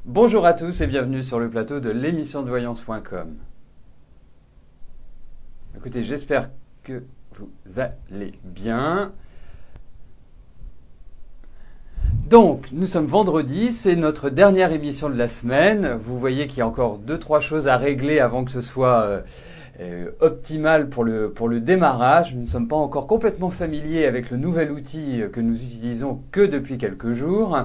Bonjour à tous et bienvenue sur le plateau de l'émission de voyance.com. Écoutez, j'espère que vous allez bien. Donc, nous sommes vendredi, c'est notre dernière émission de la semaine. Vous voyez qu'il y a encore 2-3 choses à régler avant que ce soit optimal pour le démarrage. Nous ne sommes pas encore complètement familiers avec le nouvel outil que nous utilisons que depuis quelques jours.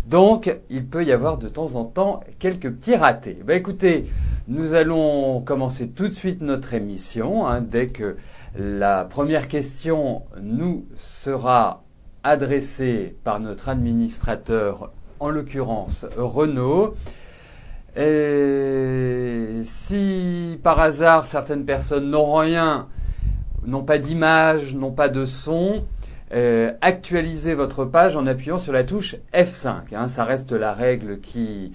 Donc, il peut y avoir de temps en temps quelques petits ratés. Écoutez, nous allons commencer tout de suite notre émission, dès que la première question nous sera adressée par notre administrateur, en l'occurrence Renaud. Et si par hasard certaines personnes n'ont rien, n'ont pas d'image, n'ont pas de son, actualisez votre page en appuyant sur la touche F5. Ça reste la règle qui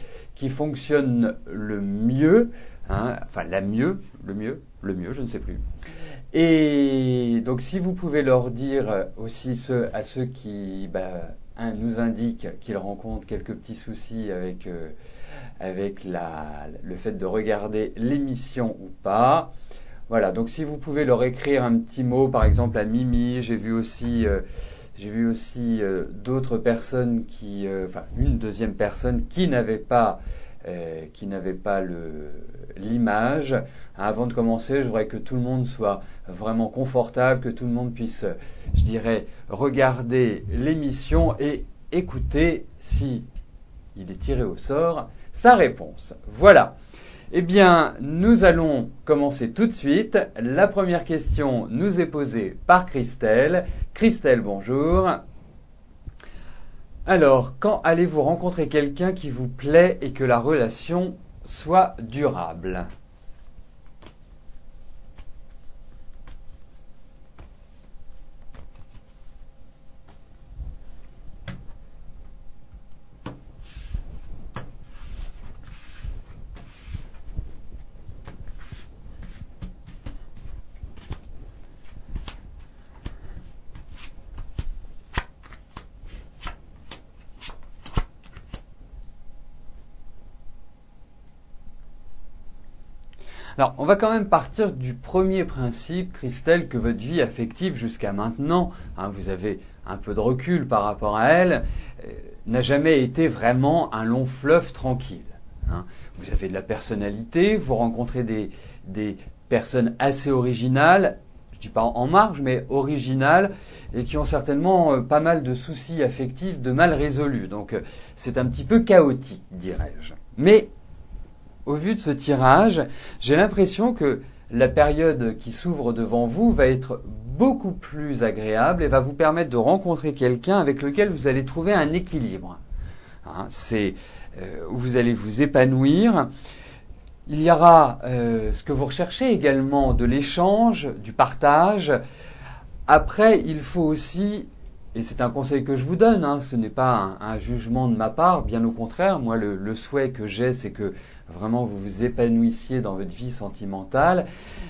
fonctionne le mieux. Enfin, le mieux, je ne sais plus. Et donc, si vous pouvez leur dire aussi à ceux qui nous indiquent qu'ils rencontrent quelques petits soucis avec le fait de regarder l'émission ou pas. Voilà, donc si vous pouvez leur écrire un petit mot, par exemple à Mimi, j'ai vu aussi d'autres personnes une deuxième personne qui n'avait pas l'image. Avant de commencer, je voudrais que tout le monde soit vraiment confortable, que tout le monde puisse, je dirais, regarder l'émission et écouter, si il est tiré au sort, sa réponse. Voilà. Eh bien, nous allons commencer tout de suite. La première question nous est posée par Christelle. Christelle, bonjour. Alors, quand allez-vous rencontrer quelqu'un qui vous plaît et que la relation soit durable ? Alors, on va quand même partir du premier principe, Christelle, que votre vie affective jusqu'à maintenant, vous avez un peu de recul par rapport à elle, n'a jamais été vraiment un long fleuve tranquille. Vous avez de la personnalité, vous rencontrez des personnes assez originales, je dis pas en marge, mais originales, et qui ont certainement pas mal de soucis affectifs, de mal résolus. Donc, c'est un petit peu chaotique, dirais-je. Mais au vu de ce tirage, j'ai l'impression que la période qui s'ouvre devant vous va être beaucoup plus agréable et va vous permettre de rencontrer quelqu'un avec lequel vous allez trouver un équilibre. Vous allez vous épanouir. Il y aura ce que vous recherchez également, de l'échange, du partage. Après, il faut aussi, et c'est un conseil que je vous donne, ce n'est pas un jugement de ma part, bien au contraire, moi le souhait que j'ai, c'est que vraiment vous vous épanouissiez dans votre vie sentimentale,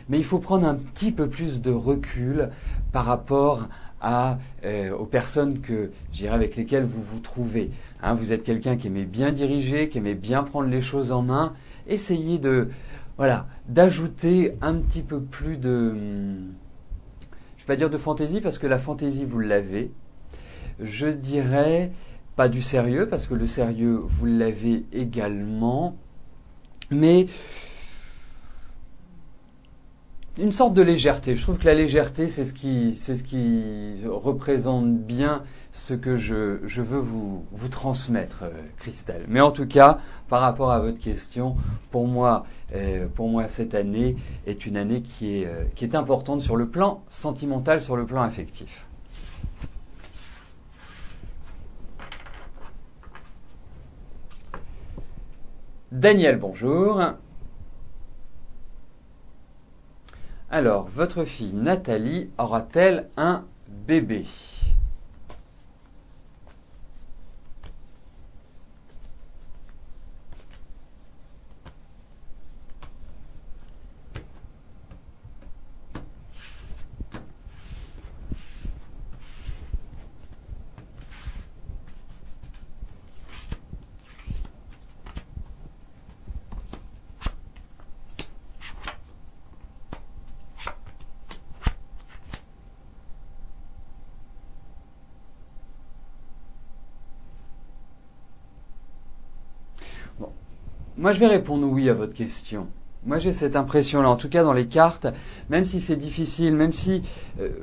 mais il faut prendre un petit peu plus de recul par rapport aux personnes avec lesquelles vous vous trouvez. Vous êtes quelqu'un qui aimait bien diriger, qui aimait bien prendre les choses en main. Essayez d'ajouter un petit peu plus de, je vais pas dire de fantaisie parce que la fantaisie vous l'avez. Je dirais pas du sérieux parce que le sérieux vous l'avez également. Mais une sorte de légèreté. Je trouve que la légèreté, c'est ce qui représente bien ce que je veux vous transmettre, Christelle. Mais en tout cas, par rapport à votre question, pour moi, cette année est une année qui est importante sur le plan sentimental, sur le plan affectif. Daniel, bonjour. Alors, votre fille Nathalie aura-t-elle un bébé ? moi, je vais répondre oui à votre question. Moi, j'ai cette impression-là, en tout cas dans les cartes, même si c'est difficile, même si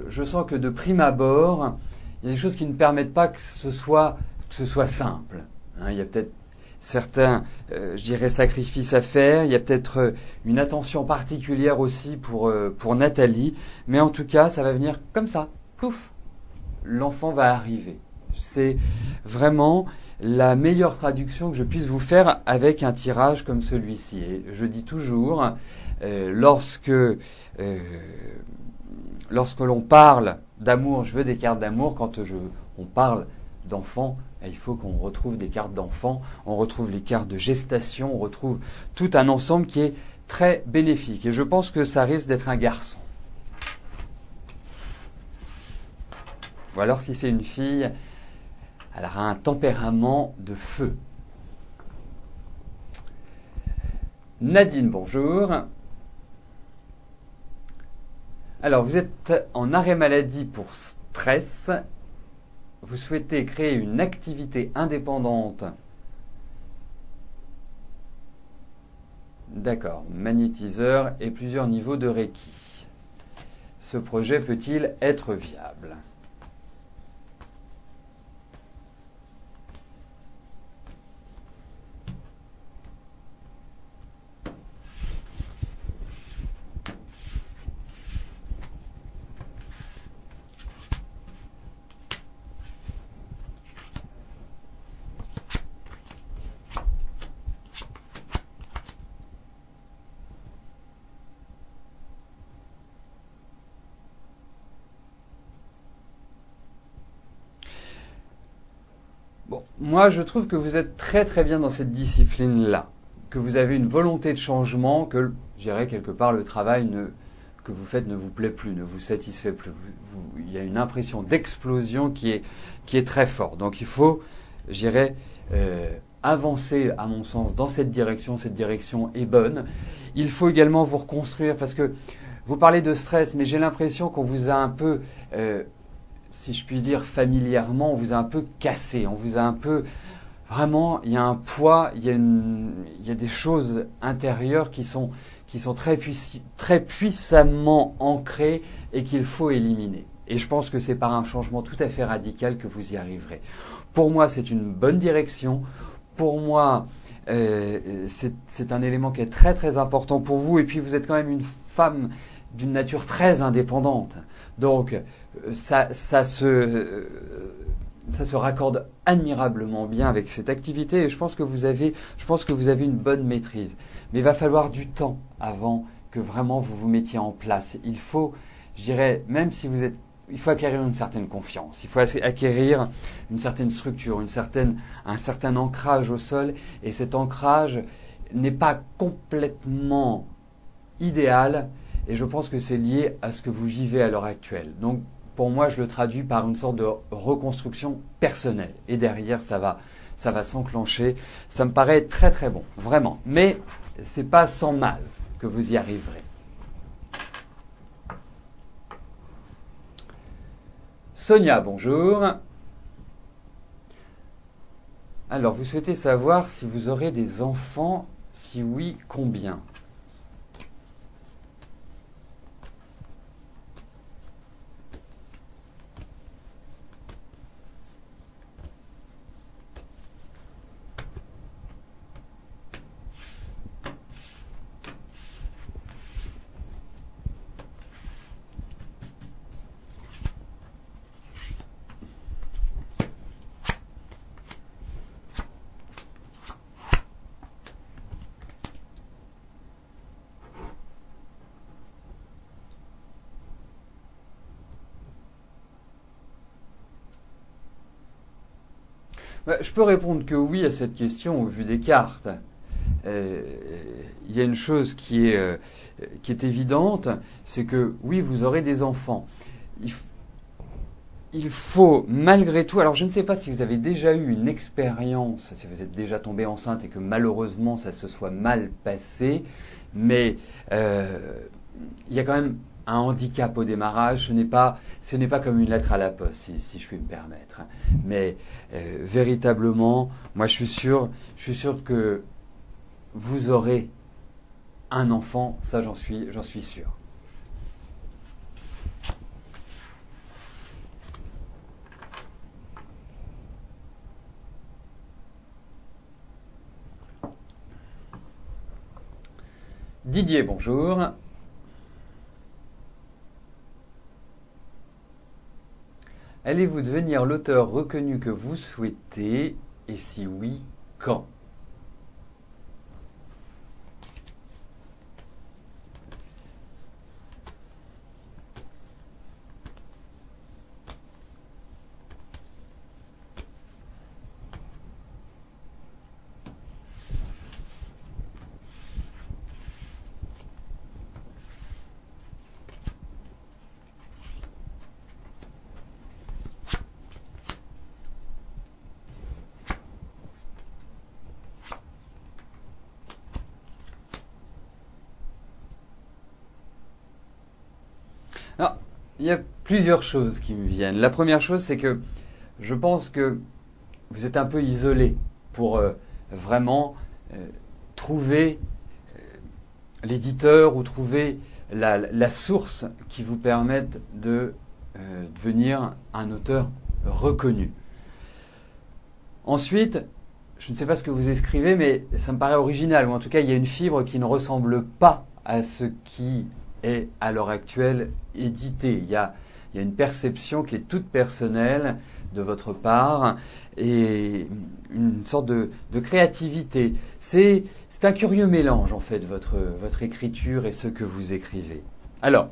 je sens que de prime abord, il y a des choses qui ne permettent pas que ce soit simple. Hein, il y a peut-être certains, je dirais, sacrifices à faire. Il y a peut-être une attention particulière aussi pour Nathalie. Mais en tout cas, ça va venir comme ça. Pouf, l'enfant va arriver. C'est vraiment la meilleure traduction que je puisse vous faire avec un tirage comme celui-ci. Et je dis toujours, lorsque l'on parle d'amour, je veux des cartes d'amour, quand on parle d'enfant, il faut qu'on retrouve des cartes d'enfant, on retrouve les cartes de gestation, on retrouve tout un ensemble qui est très bénéfique. Et je pense que ça risque d'être un garçon. Ou alors si c'est une fille, elle aura un tempérament de feu. Nadine, bonjour. Alors, vous êtes en arrêt maladie pour stress. Vous souhaitez créer une activité indépendante. D'accord, magnétiseur et plusieurs niveaux de Reiki. Ce projet peut-il être viable ? Moi, je trouve que vous êtes très très bien dans cette discipline-là, que vous avez une volonté de changement, que, je dirais, quelque part, le travail que vous faites ne vous plaît plus, ne vous satisfait plus. Il y a une impression d'explosion qui est très forte. Donc il faut, je dirais, avancer, à mon sens, dans cette direction. Cette direction est bonne. Il faut également vous reconstruire, parce que vous parlez de stress, mais j'ai l'impression qu'on vous a un peu... si je puis dire familièrement, on vous a un peu cassé, on vous a un peu... Vraiment, il y a un poids, il y a des choses intérieures qui sont très puissamment ancrées et qu'il faut éliminer. Et je pense que c'est par un changement tout à fait radical que vous y arriverez. Pour moi, c'est une bonne direction. Pour moi, c'est un élément qui est très très important pour vous. Et puis, vous êtes quand même une femme d'une nature très indépendante. Donc, ça se raccorde admirablement bien avec cette activité et je pense que vous avez une bonne maîtrise. Mais il va falloir du temps avant que vraiment vous vous mettiez en place. Il faut, je dirais, même si vous êtes, il faut acquérir une certaine confiance, il faut acquérir une certaine structure, un certain ancrage au sol et cet ancrage n'est pas complètement idéal et je pense que c'est lié à ce que vous vivez à l'heure actuelle. Donc, pour moi, je le traduis par une sorte de reconstruction personnelle. Et derrière, ça va s'enclencher. Ça me paraît très très bon, vraiment. Mais c'est pas sans mal que vous y arriverez. Sonia, bonjour. Alors, vous souhaitez savoir si vous aurez des enfants, si oui, combien ? Je peux répondre que oui à cette question au vu des cartes. Il y a une chose qui est évidente, c'est que oui, vous aurez des enfants. Il faut malgré tout, alors je ne sais pas si vous avez déjà eu une expérience, si vous êtes déjà tombé enceinte et que malheureusement ça se soit mal passé, mais il y a quand même un handicap au démarrage, ce n'est pas comme une lettre à la poste, si je puis me permettre. Mais véritablement, moi je suis sûr que vous aurez un enfant, ça j'en suis sûr. Didier, bonjour. Allez-vous devenir l'auteur reconnu que vous souhaitez? Et si oui, quand? Alors, il y a plusieurs choses qui me viennent. La première chose, c'est que je pense que vous êtes un peu isolé pour vraiment trouver l'éditeur ou trouver la source qui vous permette de devenir un auteur reconnu. Ensuite, je ne sais pas ce que vous écrivez, mais ça me paraît original, ou en tout cas, il y a une fibre qui ne ressemble pas à ce qui est à l'heure actuelle édité. Il y a une perception qui est toute personnelle de votre part et une sorte de créativité. C'est un curieux mélange en fait, votre écriture et ce que vous écrivez. Alors,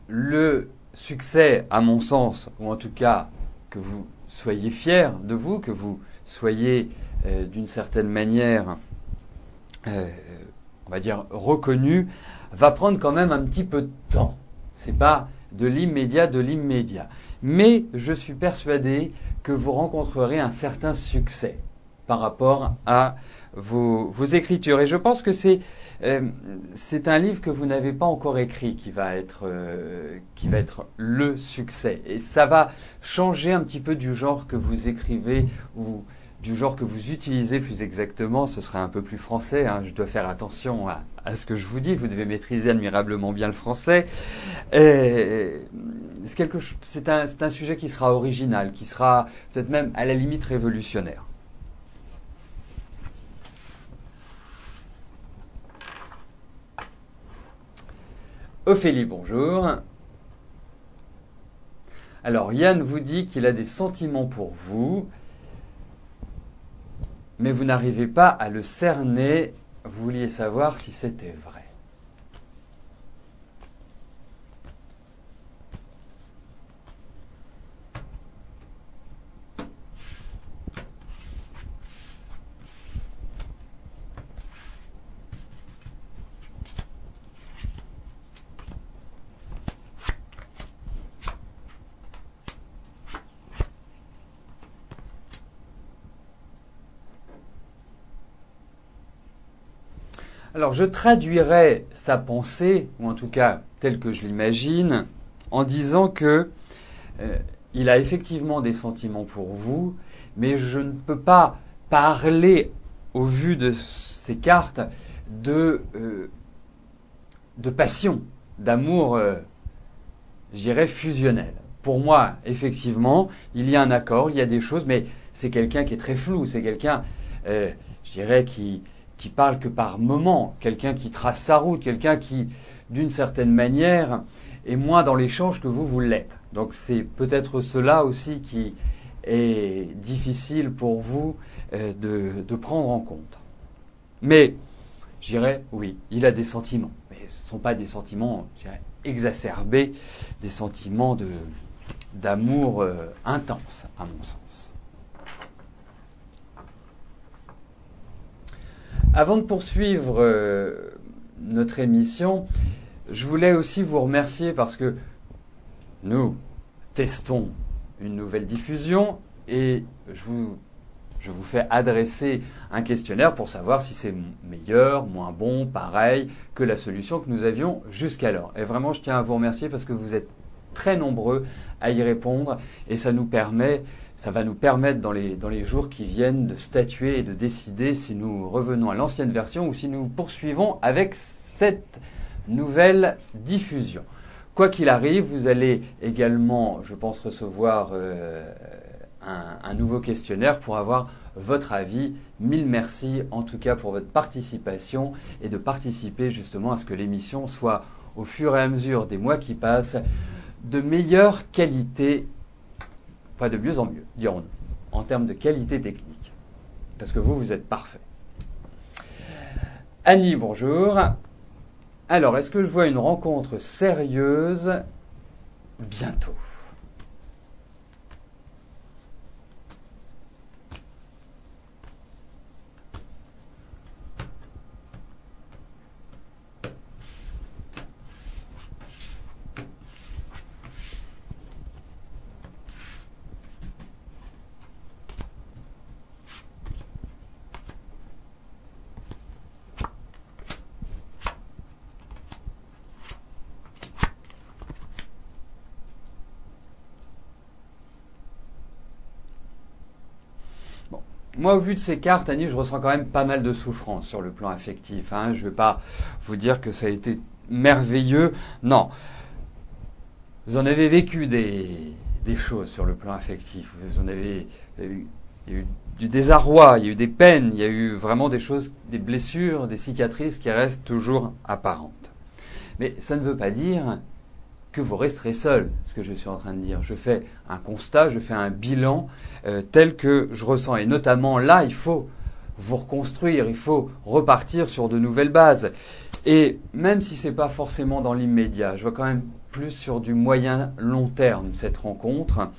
le succès, à mon sens, ou en tout cas que vous soyez fier de vous, que vous soyez d'une certaine manière on va dire reconnu, va prendre quand même un petit peu de temps. C'est pas de l'immédiat, Mais je suis persuadé que vous rencontrerez un certain succès par rapport à vos écritures. Et je pense que c'est un livre que vous n'avez pas encore écrit qui va être le succès. Et ça va changer un petit peu du genre que vous écrivez ou du genre que vous utilisez plus exactement. Ce serait un peu plus français, hein. Je dois faire attention à ce que je vous dis. Vous devez maîtriser admirablement bien le français. C'est un sujet qui sera original, qui sera peut-être même à la limite révolutionnaire. Ophélie, bonjour. Alors, Yann vous dit qu'il a des sentiments pour vous, mais vous n'arrivez pas à le cerner. Vous vouliez savoir si c'était vrai. Alors je traduirais sa pensée, ou en tout cas telle que je l'imagine, en disant que il a effectivement des sentiments pour vous, mais je ne peux pas parler, au vu de ces cartes, de passion, d'amour, je dirais, fusionnel. Pour moi, effectivement, il y a un accord, il y a des choses, mais c'est quelqu'un qui est très flou, c'est quelqu'un, je dirais, qui parle que par moment, quelqu'un qui trace sa route, quelqu'un qui, d'une certaine manière, est moins dans l'échange que vous l'êtes. Donc c'est peut-être cela aussi qui est difficile pour vous de prendre en compte. Mais, je dirais, oui, il a des sentiments. Mais ce ne sont pas des sentiments, je dirais, exacerbés, des sentiments d'amour intense, à mon sens. Avant de poursuivre notre émission, je voulais aussi vous remercier parce que nous testons une nouvelle diffusion et je vous fais adresser un questionnaire pour savoir si c'est meilleur, moins bon, pareil que la solution que nous avions jusqu'alors. Et vraiment, je tiens à vous remercier parce que vous êtes très nombreux à y répondre et ça nous permet Ça va nous permettre dans les jours qui viennent de statuer et de décider si nous revenons à l'ancienne version ou si nous poursuivons avec cette nouvelle diffusion. Quoi qu'il arrive, vous allez également, je pense, recevoir un nouveau questionnaire pour avoir votre avis. Mille merci en tout cas pour votre participation et de participer justement à ce que l'émission soit au fur et à mesure des mois qui passent de meilleure qualité, enfin de mieux en mieux, dirons-nous, en termes de qualité technique. Parce que vous êtes parfait. Annie, bonjour. Alors, est-ce que je vois une rencontre sérieuse bientôt ? Moi, au vu de ces cartes, Annie, je ressens quand même pas mal de souffrance sur le plan affectif. Je ne vais pas vous dire que ça a été merveilleux. Non. Vous en avez vécu des choses sur le plan affectif. Il y a eu du désarroi, il y a eu des peines, il y a eu vraiment des choses, des blessures, des cicatrices qui restent toujours apparentes. Mais ça ne veut pas dire que vous resterez seul, ce que je suis en train de dire. Je fais un constat, je fais un bilan tel que je ressens. Et notamment là, il faut vous reconstruire, il faut repartir sur de nouvelles bases. Et même si ce n'est pas forcément dans l'immédiat, je vois quand même plus sur du moyen long terme cette rencontre.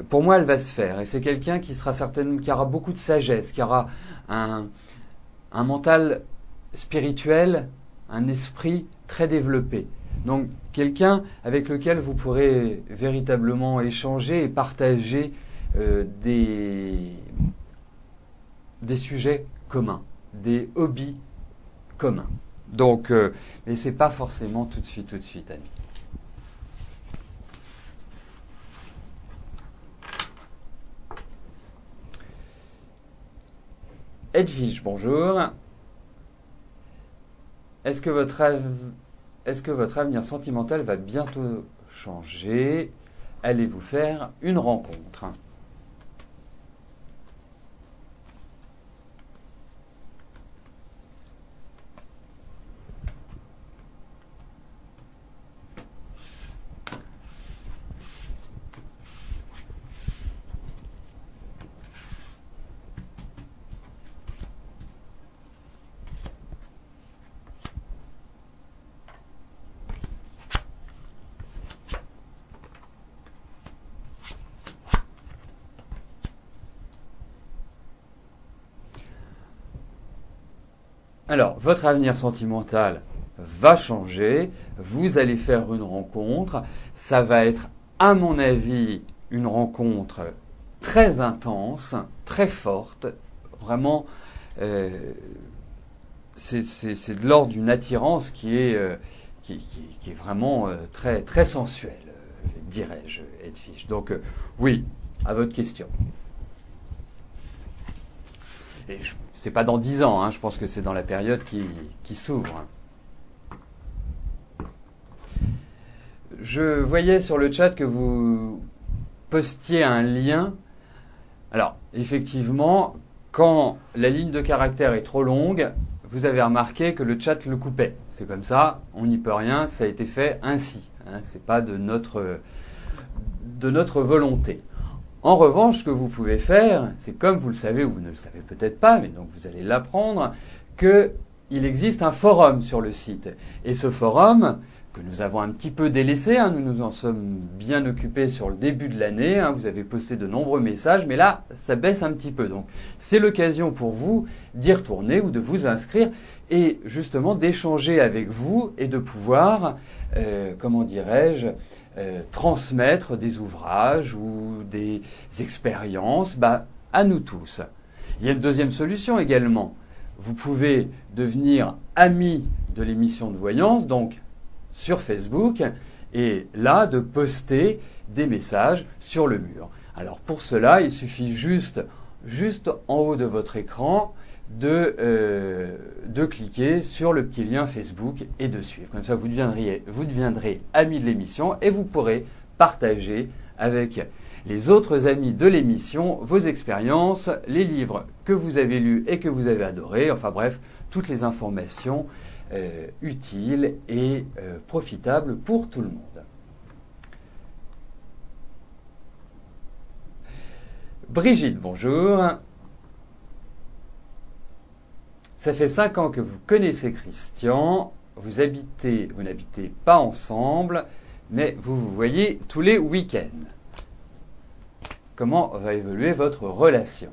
Pour moi, elle va se faire. Et c'est quelqu'un qui aura beaucoup de sagesse, qui aura un mental spirituel, un esprit très développé. Donc, quelqu'un avec lequel vous pourrez véritablement échanger et partager des sujets communs, des hobbies communs. Donc, mais c'est pas forcément tout de suite, Annie. Edwige, bonjour. Est-ce que votre avenir sentimental va bientôt changer ? Allez-vous faire une rencontre ? Alors, votre avenir sentimental va changer, vous allez faire une rencontre, ça va être, à mon avis, une rencontre très intense, très forte, vraiment, c'est de l'ordre d'une attirance qui est vraiment très, très sensuelle, dirais-je, Edwige. Donc, oui, à votre question. Et c'est pas dans 10 ans, je pense que c'est dans la période qui s'ouvre. Je voyais sur le chat que vous postiez un lien. Alors, effectivement, quand la ligne de caractère est trop longue, vous avez remarqué que le chat le coupait. C'est comme ça, on n'y peut rien, ça a été fait ainsi. C'est pas de notre volonté. En revanche, ce que vous pouvez faire, c'est comme vous le savez ou vous ne le savez peut-être pas, mais donc vous allez l'apprendre, qu'il existe un forum sur le site. Et ce forum, que nous avons un petit peu délaissé, nous nous en sommes bien occupés sur le début de l'année, vous avez posté de nombreux messages, mais là, ça baisse un petit peu. Donc, c'est l'occasion pour vous d'y retourner ou de vous inscrire et justement d'échanger avec vous et de pouvoir, transmettre des ouvrages ou des expériences à nous tous. Il y a une deuxième solution également. Vous pouvez devenir ami de l'émission de voyance, donc sur Facebook, et là de poster des messages sur le mur. Alors pour cela, il suffit juste en haut de votre écran de cliquer sur le petit lien Facebook et de suivre. Comme ça, vous deviendrez ami de l'émission et vous pourrez partager avec les autres amis de l'émission vos expériences, les livres que vous avez lus et que vous avez adorés, enfin bref, toutes les informations utiles et profitables pour tout le monde. Brigitte, bonjour. Ça fait 5 ans que vous connaissez Christian, vous n'habitez pas ensemble, mais vous vous voyez tous les week-ends. Comment va évoluer votre relation ?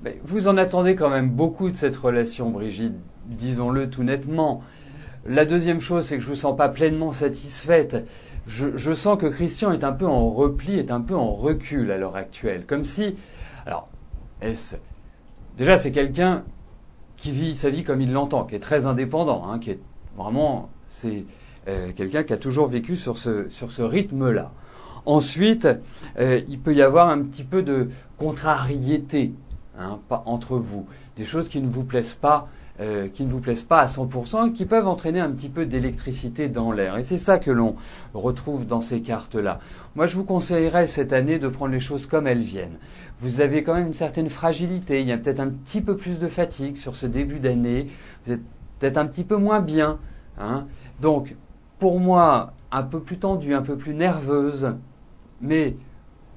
Mais vous en attendez quand même beaucoup de cette relation, Brigitte, disons-le tout nettement. La deuxième chose, c'est que je ne vous sens pas pleinement satisfaite. Je sens que Christian est un peu en repli, est un peu en recul à l'heure actuelle. Comme si... Alors, déjà, c'est quelqu'un qui vit sa vie comme il l'entend, qui est très indépendant, hein, qui est vraiment... C'est quelqu'un qui a toujours vécu sur ce rythme-là. Ensuite, il peut y avoir un petit peu de contrariété. Pas entre vous, des choses qui ne vous plaisent pas à 100% et qui peuvent entraîner un petit peu d'électricité dans l'air. Et c'est ça que l'on retrouve dans ces cartes-là. Moi, je vous conseillerais cette année de prendre les choses comme elles viennent. Vous avez quand même une certaine fragilité, il y a peut-être un petit peu plus de fatigue sur ce début d'année, vous êtes peut-être un petit peu moins bien. Donc, pour moi, un peu plus tendue, un peu plus nerveuse, mais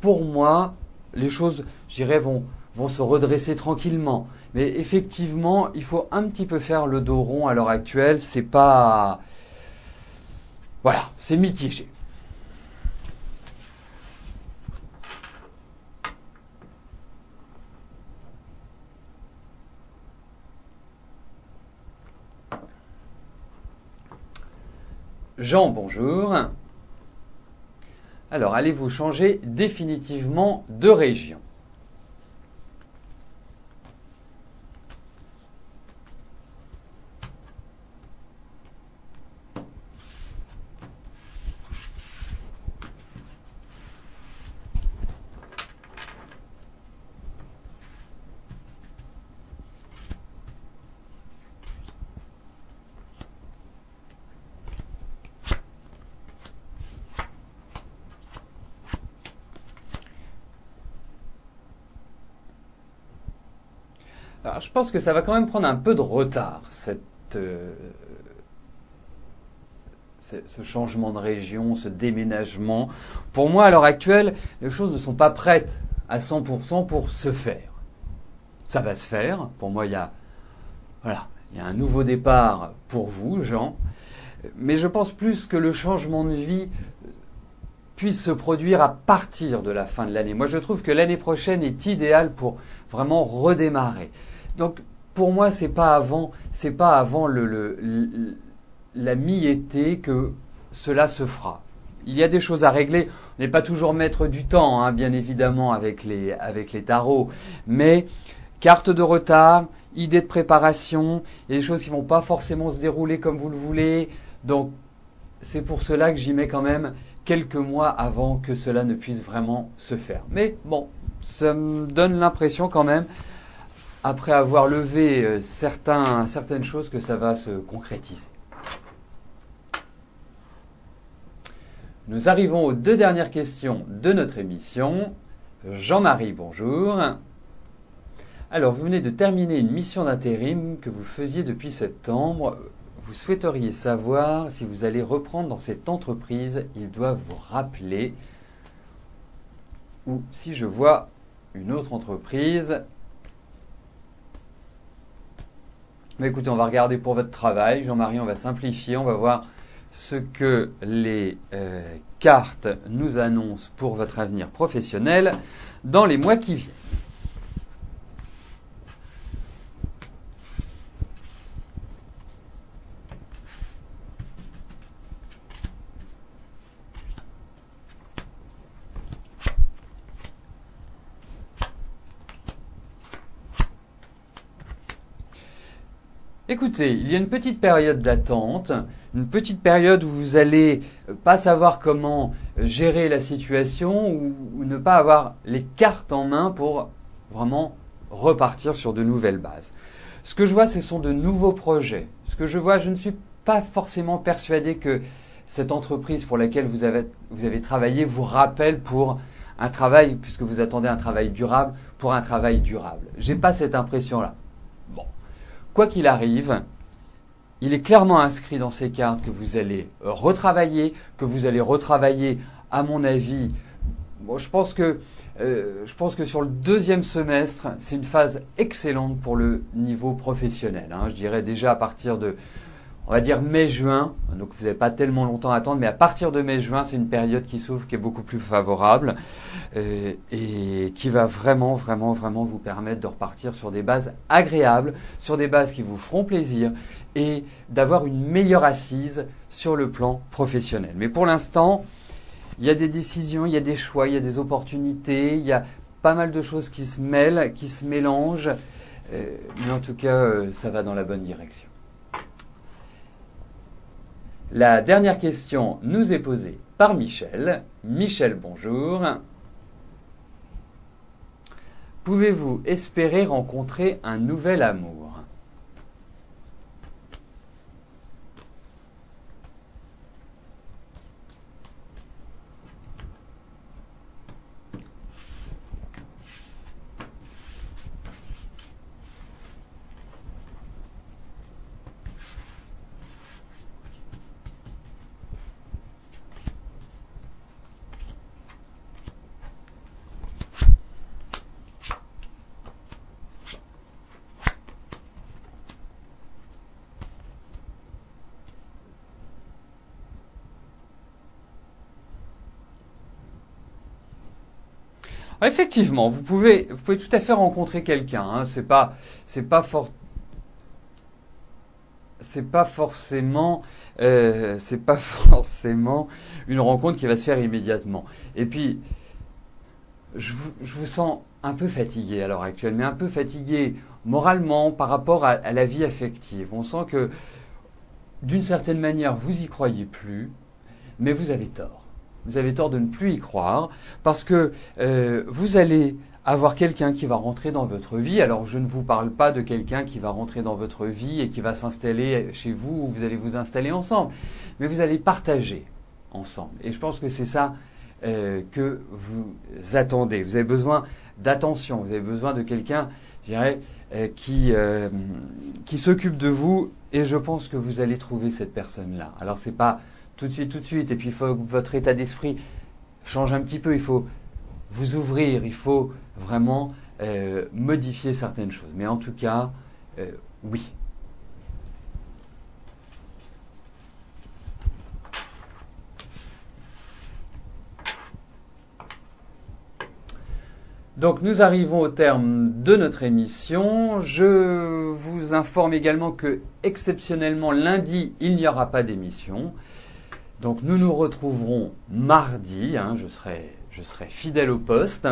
pour moi, les choses, je dirais, vont se redresser tranquillement. Mais effectivement, il faut un petit peu faire le dos rond à l'heure actuelle. C'est pas... Voilà, c'est mitigé. Jean, bonjour. Alors, allez-vous changer définitivement de région ? Alors, je pense que ça va quand même prendre un peu de retard, ce changement de région, ce déménagement. Pour moi, à l'heure actuelle, les choses ne sont pas prêtes à 100% pour se faire. Ça va se faire. Pour moi, il y a un nouveau départ pour vous, Jean. Mais je pense plus que le changement de vie puisse se produire à partir de la fin de l'année. Moi, je trouve que l'année prochaine est idéale pour vraiment redémarrer. Donc, pour moi, c'est pas avant la mi-été que cela se fera. Il y a des choses à régler. On n'est pas toujours maître du temps, bien évidemment, avec les tarots. Mais carte de retard, idée de préparation, il y a des choses qui vont pas forcément se dérouler comme vous le voulez. Donc, c'est pour cela que j'y mets quand même quelques mois avant que cela ne puisse vraiment se faire. Mais bon, ça me donne l'impression quand même, après avoir levé certaines choses, que ça va se concrétiser. Nous arrivons aux 2 dernières questions de notre émission. Jean-Marie, bonjour. Alors, vous venez de terminer une mission d'intérim que vous faisiez depuis septembre. Vous souhaiteriez savoir si vous allez reprendre dans cette entreprise. Ils doivent vous rappeler. Ou si je vois une autre entreprise. Mais écoutez, on va regarder pour votre travail. Jean-Marie, on va simplifier. On va voir ce que les cartes nous annoncent pour votre avenir professionnel dans les mois qui viennent. Écoutez, il y a une petite période d'attente, une petite période où vous allez pas savoir comment gérer la situation ou ne pas avoir les cartes en main pour vraiment repartir sur de nouvelles bases. Ce que je vois, ce sont de nouveaux projets. Ce que je vois, je ne suis pas forcément persuadé que cette entreprise pour laquelle vous avez travaillé vous rappelle pour un travail, puisque vous attendez un travail durable, pour un travail durable. J'ai pas cette impression-là. Bon. Quoi qu'il arrive, il est clairement inscrit dans ces cartes que vous allez retravailler, à mon avis. Bon, je pense que sur le deuxième semestre, c'est une phase excellente pour le niveau professionnel. Hein. Je dirais déjà à partir de, on va dire mai-juin, donc vous n'avez pas tellement longtemps à attendre, mais à partir de mai-juin, c'est une période qui s'ouvre, qui est beaucoup plus favorable et qui va vraiment vous permettre de repartir sur des bases agréables, sur des bases qui vous feront plaisir et d'avoir une meilleure assise sur le plan professionnel. Mais pour l'instant, il y a des décisions, il y a des choix, il y a des opportunités, il y a pas mal de choses qui se mêlent, qui se mélangent, mais en tout cas, ça va dans la bonne direction. La dernière question nous est posée par Michel. Michel, bonjour. Pouvez-vous espérer rencontrer un nouvel amour ? Effectivement, vous pouvez tout à fait rencontrer quelqu'un. Hein. C'est pas forcément une rencontre qui va se faire immédiatement. Et puis, je vous sens un peu fatigué à l'heure actuelle, mais un peu fatigué moralement par rapport à la vie affective. On sent que, d'une certaine manière, vous y croyez plus, mais vous avez tort. Vous avez tort de ne plus y croire parce que vous allez avoir quelqu'un qui va rentrer dans votre vie. Alors, je ne vous parle pas de quelqu'un qui va rentrer dans votre vie et qui va s'installer chez vous ou vous allez vous installer ensemble. Mais vous allez partager ensemble. Et je pense que c'est ça que vous attendez. Vous avez besoin d'attention. Vous avez besoin de quelqu'un, je dirais, qui s'occupe de vous. Et je pense que vous allez trouver cette personne-là. Alors, c'est pas tout de suite. Et puis, il faut que votre état d'esprit change un petit peu. Il faut vous ouvrir. Il faut vraiment modifier certaines choses. Mais en tout cas, oui. Donc, nous arrivons au terme de notre émission. Je vous informe également que, exceptionnellement, lundi, il n'y aura pas d'émission. Donc nous nous retrouverons mardi, hein, je serai fidèle au poste.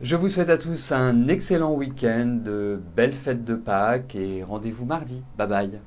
Je vous souhaite à tous un excellent week-end, de belles fêtes de Pâques et rendez-vous mardi. Bye bye.